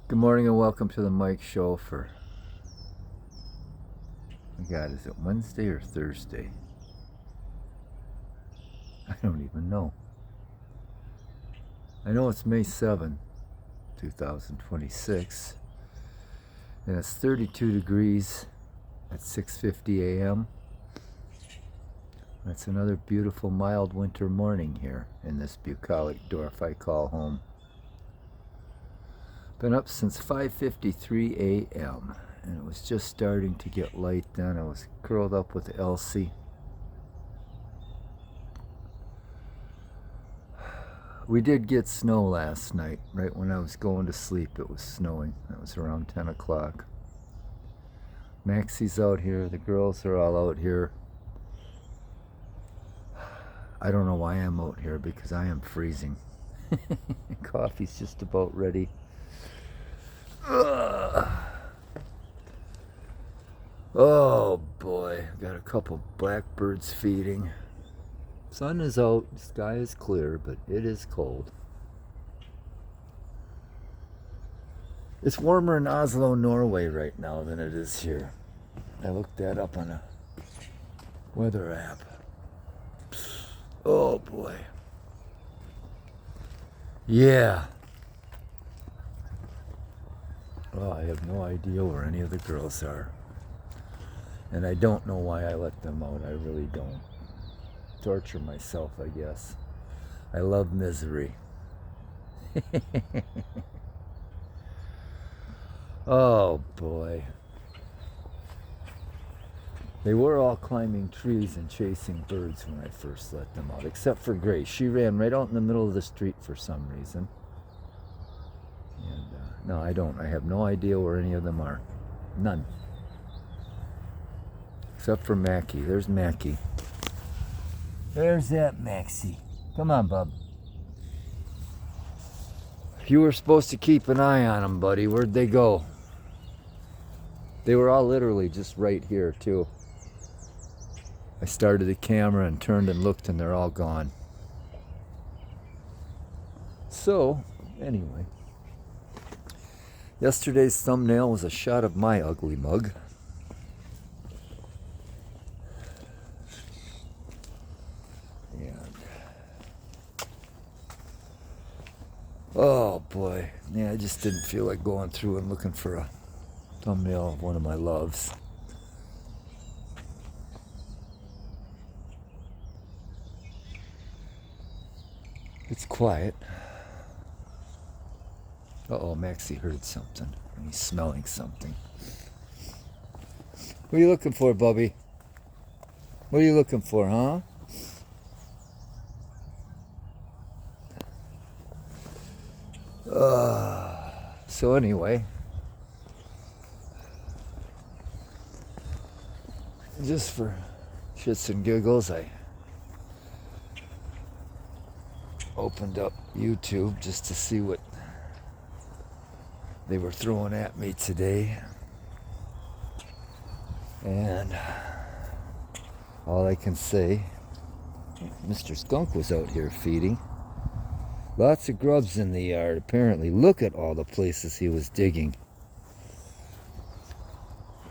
Good morning and welcome to the Mike Show for, oh God, is it Wednesday or Thursday? I don't even know. I know it's May 7th, 2026, and it's 32 degrees at 6:50 a.m. It's another beautiful mild winter morning here in this bucolic Dorf I call home. Been up since 5:53 a.m. and it was just starting to get light then. I was curled up with Elsie. We did get snow last night. Right when I was going to sleep, it was snowing. That was around 10 o'clock. Maxie's out here. The girls are all out here. I don't know why I'm out here because I am freezing. Coffee's just about ready. Oh boy, got a couple blackbirds feeding. Sun is out, sky is clear, but it is cold. It's warmer in Oslo, Norway right now than it is here. I looked that up on a weather app. Oh boy. Yeah. Oh, I have no idea where any of the girls are. And I don't know why I let them out. I really don't. Torture myself, I guess. I love misery. Oh boy. They were all climbing trees and chasing birds when I first let them out, except for Grace. She ran right out in the middle of the street for some reason. And no, I don't. I have no idea where any of them are. None. Except for Mackie. There's Mackie. There's that Maxie. Come on, bub. You were supposed to keep an eye on them, buddy. Where'd they go? They were all literally just right here, too. I started the camera and turned and looked, and they're all gone. So, anyway. Yesterday's thumbnail was a shot of my ugly mug. Oh boy, yeah, I just didn't feel like going through and looking for a thumbnail of one of my loves. It's quiet. Uh-oh, Maxie heard something. And he's smelling something. What are you looking for, Bubby? What are you looking for, huh? So anyway, just for shits and giggles, I opened up YouTube just to see what they were throwing at me today. And all I can say, Mr. Skunk was out here feeding. Lots of grubs in the yard, apparently. Look at all the places he was digging.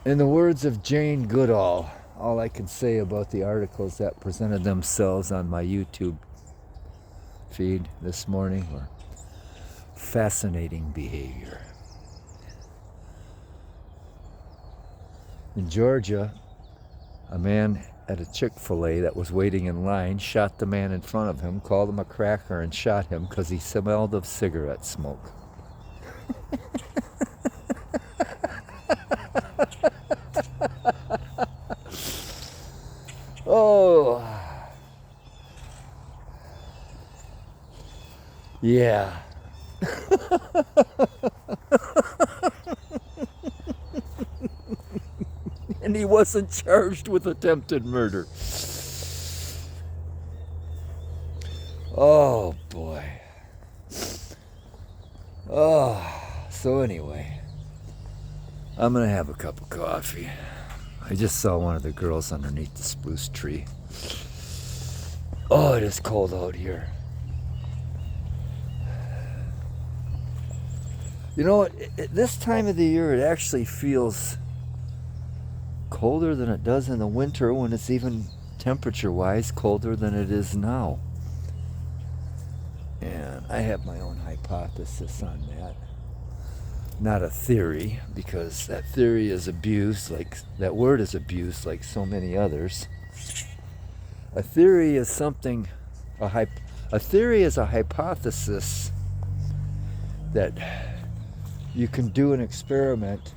In the words of Jane Goodall, all I can say about the articles that presented themselves on my YouTube feed this morning were fascinating behavior. In Georgia, a man at a Chick-fil-A that was waiting in line shot the man in front of him, called him a cracker, and shot him because he smelled of cigarette smoke. Oh, yeah. And he wasn't charged with attempted murder. Oh boy. Oh, so anyway, I'm gonna have a cup of coffee. I just saw one of the girls underneath the spruce tree. Oh, it is cold out here. You know what? This time of the year, it actually feels colder than it does in the winter, when it's even temperature-wise colder than it is now. And I have my own hypothesis on that. Not a theory, because that theory is abused, like that word is abused like so many others. A theory is something, a theory is a hypothesis that you can do an experiment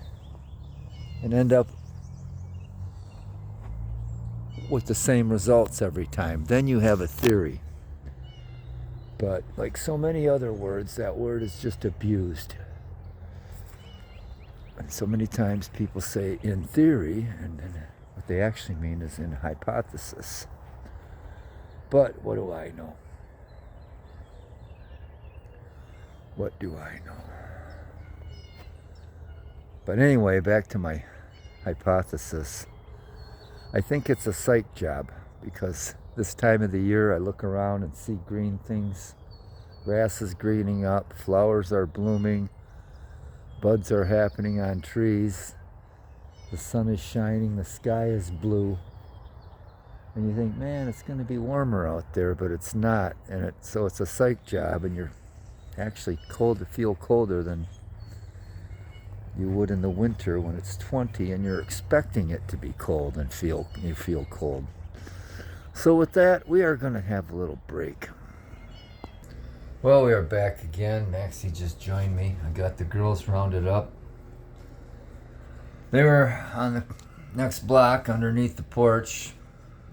and end up with the same results every time. Then you have a theory. But like so many other words, that word is just abused. And so many times people say in theory, and what they actually mean is in hypothesis. But what do I know? What do I know? But anyway, back to my hypothesis. I think it's a psych job, because this time of the year I look around and see green things. Grass is greening up, flowers are blooming, buds are happening on trees, the sun is shining, the sky is blue. And you think, man, it's going to be warmer out there, but it's not. And so it's a psych job, and you're actually feel colder than you would in the winter when it's 20 and you're expecting it to be cold and you feel cold. So with that, we are going to have a little break. Well, we are back again. Maxie just joined me. I got the girls rounded up. They were on the next block underneath the porch.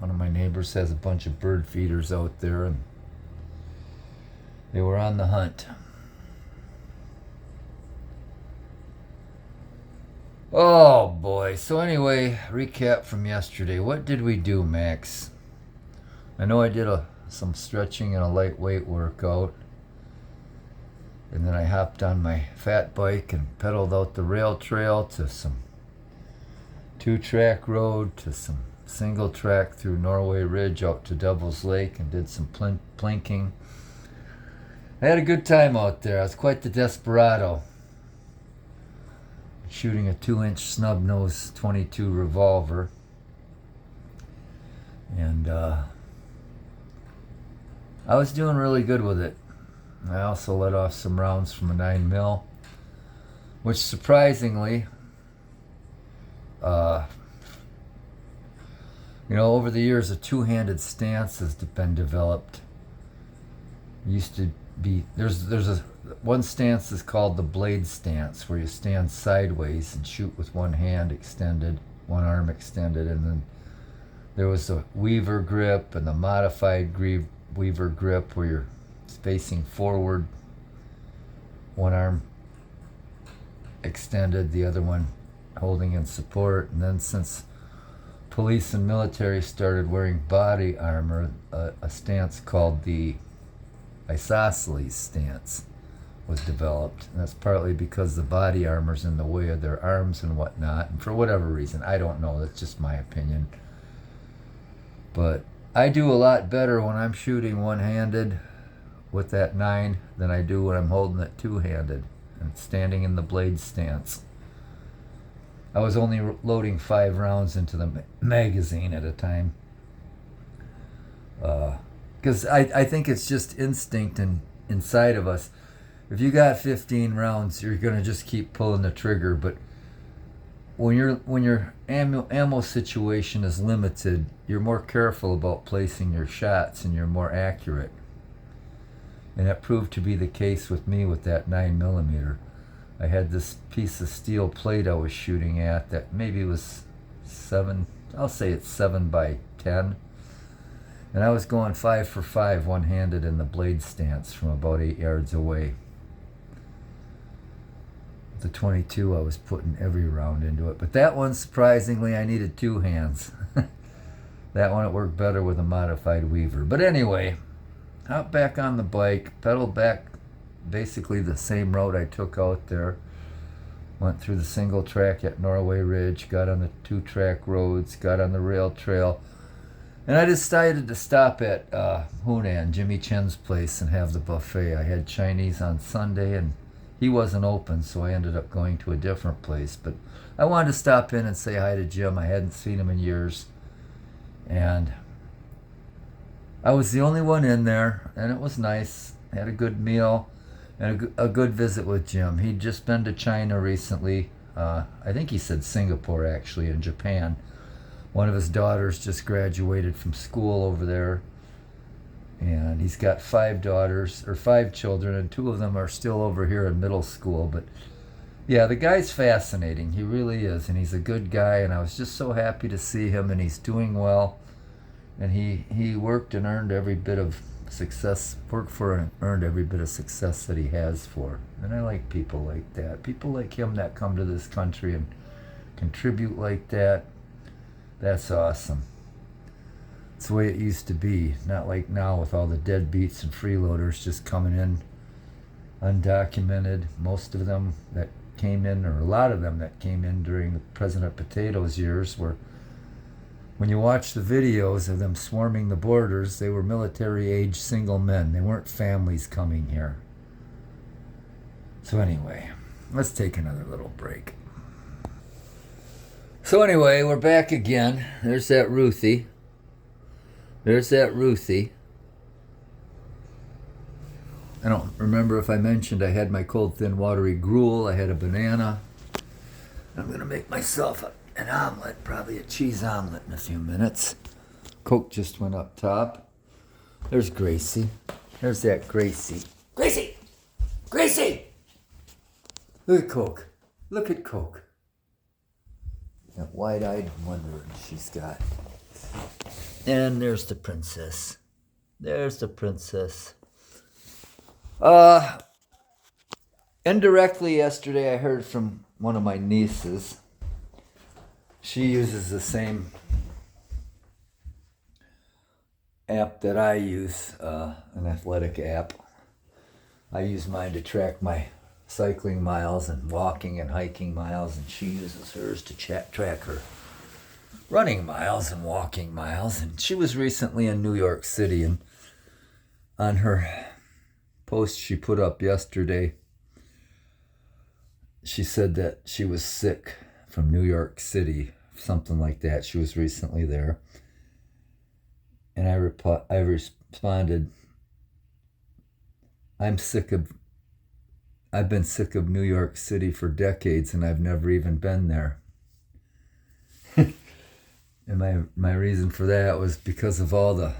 One of my neighbors has a bunch of bird feeders out there, and they were on the hunt. Oh boy. So anyway, recap from yesterday. What did we do, Max? I know I did some stretching and a lightweight workout. And then I hopped on my fat bike and pedaled out the rail trail to some 2-track road, to some single track through Norway Ridge out to Devil's Lake, and did some plinking. I had a good time out there. I was quite the desperado, shooting a 2-inch snub nose .22 revolver. And I was doing really good with it. I also let off some rounds from a 9mm, which surprisingly, over the years, a two-handed stance has been developed. It used to be, one stance is called the blade stance, where you stand sideways and shoot with one hand extended, one arm extended, and then there was the Weaver grip and the modified Weaver grip, where you're facing forward, one arm extended, the other one holding in support. And then since police and military started wearing body armor, a stance called the isosceles stance was developed. And that's partly because the body armor's in the way of their arms and whatnot, and for whatever reason, I don't know, that's just my opinion. But I do a lot better when I'm shooting one-handed with that 9 than I do when I'm holding it two-handed and standing in the blade stance. I was only loading 5 rounds into the magazine at a time, because I think it's just instinct inside of us. If you got 15 rounds, you're gonna just keep pulling the trigger. But when your ammo situation is limited, you're more careful about placing your shots, and you're more accurate. And that proved to be the case with me with that 9mm. I had this piece of steel plate I was shooting at that maybe was 7, I'll say it's 7x10. And I was going 5 for 5 one-handed in the blade stance from about 8 yards away. The .22, I was putting every round into it. But that one, surprisingly, I needed 2 hands. That one, it worked better with a modified Weaver. But anyway, hopped back on the bike, pedaled back basically the same road I took out there. Went through the single track at Norway Ridge, got on the 2-track roads, got on the rail trail. And I decided to stop at Hunan, Jimmy Chen's place, and have the buffet. I had Chinese on Sunday and he wasn't open, so I ended up going to a different place. But I wanted to stop in and say hi to Jim. I hadn't seen him in years. And I was the only one in there, and it was nice. Had a good meal and a good visit with Jim. He'd just been to China recently. I think he said Singapore, actually, in Japan. One of his daughters just graduated from school over there. And he's got 5 daughters, or 5 children, and 2 of them are still over here in middle school. But yeah, the guy's fascinating. He really is, and he's a good guy, and I was just so happy to see him, and he's doing well. And he worked and earned every bit of success, worked for and earned every bit of success that he has for. And I like people like that. People like him that come to this country and contribute like that. That's awesome. It's the way it used to be, not like now with all the deadbeats and freeloaders just coming in undocumented. Most of them that came in, or a lot of them that came in during the President Potatoes years, were, when you watch the videos of them swarming the borders, they were military-age single men. They weren't families coming here. So anyway, let's take another little break. So anyway, we're back again. There's that Ruthie. There's that Ruthie. I don't remember if I mentioned I had my cold, thin, watery gruel. I had a banana. I'm going to make myself an omelet, probably a cheese omelet in a few minutes. Coke just went up top. There's Gracie. There's that Gracie. Gracie! Gracie! Look at Coke. Look at Coke. That wide-eyed wondering she's got. And there's the princess. There's the princess. Indirectly yesterday I heard from one of my nieces. She uses the same app that I use, an athletic app. I use mine to track my cycling miles and walking and hiking miles, and she uses hers to track her running miles and walking miles. And she was recently in New York City, and on her post she put up yesterday, she said that she was sick from New York City, something like that. She was recently there. And I responded, I've been sick of New York City for decades, and I've never even been there. And my reason for that was because of all the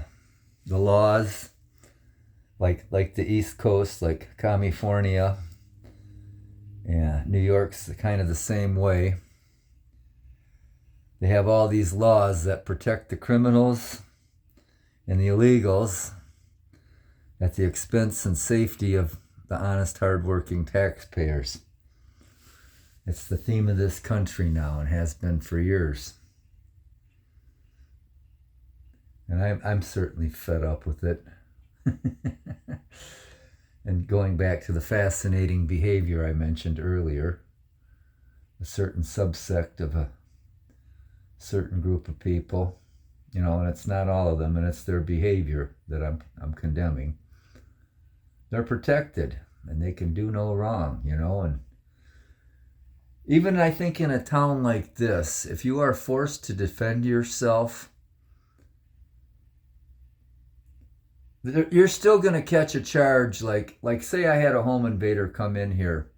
laws, like the East Coast, like California. Yeah, New York's kind of the same way. They have all these laws that protect the criminals and the illegals at the expense and safety of the honest, hardworking taxpayers. It's the theme of this country now, and has been for years. And I'm certainly fed up with it. And going back to the fascinating behavior I mentioned earlier, a certain subsect of a certain group of people, and it's not all of them, and it's their behavior that I'm condemning. They're protected, and they can do no wrong, and even I think in a town like this, if you are forced to defend yourself, you're still going to catch a charge. Like say I had a home invader come in here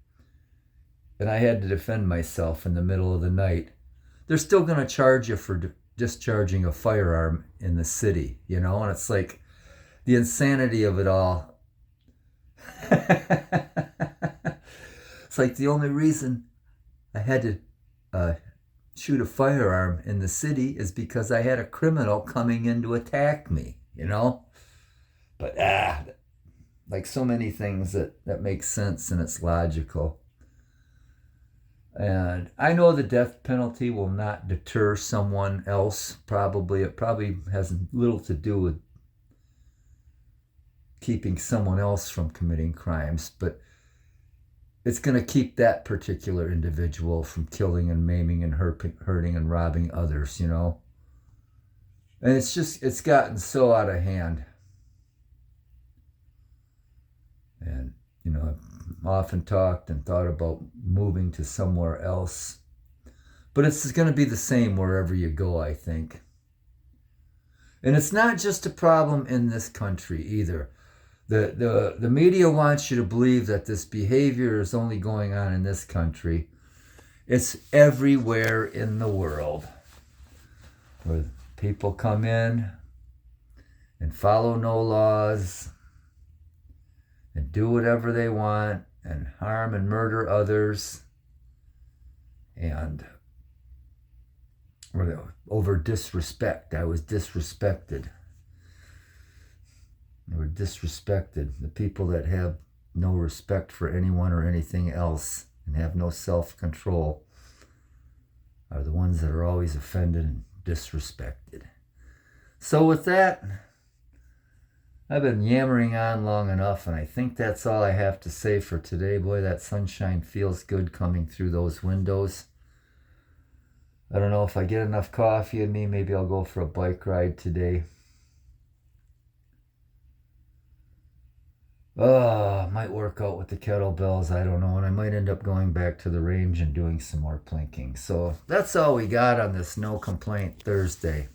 and I had to defend myself in the middle of the night. They're still going to charge you for discharging a firearm in the city, and it's like the insanity of it all. It's like the only reason I had to shoot a firearm in the city is because I had a criminal coming in to attack me, But like so many things that make sense and it's logical. And I know the death penalty will not deter someone else, probably. It probably has little to do with keeping someone else from committing crimes, but it's going to keep that particular individual from killing and maiming and hurting and robbing others, And it's gotten so out of hand. And, often talked and thought about moving to somewhere else. But it's going to be the same wherever you go, I think. And it's not just a problem in this country either. The media wants you to believe that this behavior is only going on in this country. It's everywhere in the world, where people come in and follow no laws and do whatever they want and harm and murder others, and over disrespect. I was disrespected. They were disrespected. The people that have no respect for anyone or anything else and have no self-control are the ones that are always offended and disrespected. So with that, I've been yammering on long enough, and I think that's all I have to say for today. Boy, that sunshine feels good coming through those windows. I don't know if I get enough coffee in me. Maybe I'll go for a bike ride today. Might work out with the kettlebells. I don't know. And I might end up going back to the range and doing some more plinking. So that's all we got on this No Complaint Thursday.